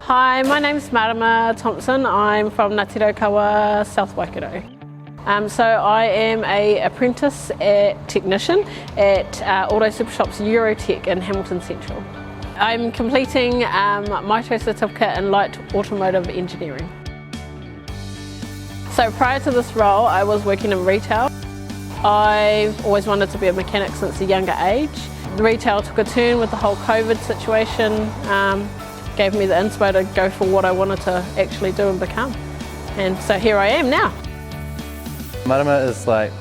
Hi, my name's Marama Thompson. I'm from Ngāti Raukawa, South Waikato. So I am an apprentice technician at Auto Super Shoppes Eurotech in Hamilton Central. I'm completing mito certificate in Light Automotive Engineering. So prior to this role, I was working in retail. I've always wanted to be a mechanic since a younger age. Retail took a turn with the whole COVID situation, gave me the inspo to go for what I wanted to actually do and become. And so here I am now. Marama is like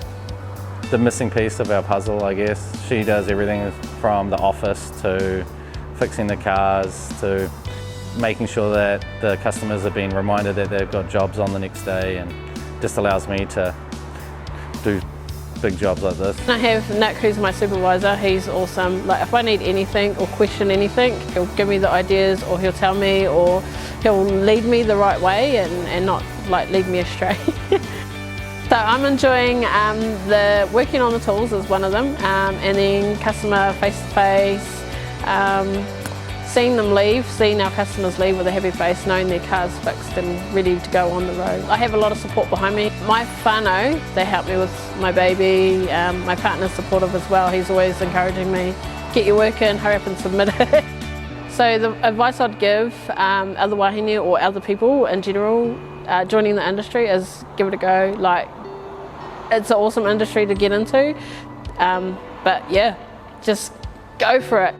the missing piece of our puzzle, I guess. She does everything from the office to fixing the cars to making sure that the customers are being reminded that they've got jobs on the next day, and just allows me to do big jobs like this. I have Nick, who's my supervisor. He's awesome. Like if I need anything or question anything, he'll give me the ideas, or he'll tell me, or he'll lead me the right way and not like lead me astray. So I'm enjoying the working on the tools is one of them, and then customer face to face, seeing them leave, seeing our customers leave with a happy face, knowing their car's fixed and ready to go on the road. I have a lot of support behind me. My whānau, they help me with my baby. My partner's supportive as well. He's always encouraging me, get your work in, hurry up and submit it. So the advice I'd give other wahine or other people in general joining the industry is give it a go. Like, it's an awesome industry to get into, but yeah, just go for it.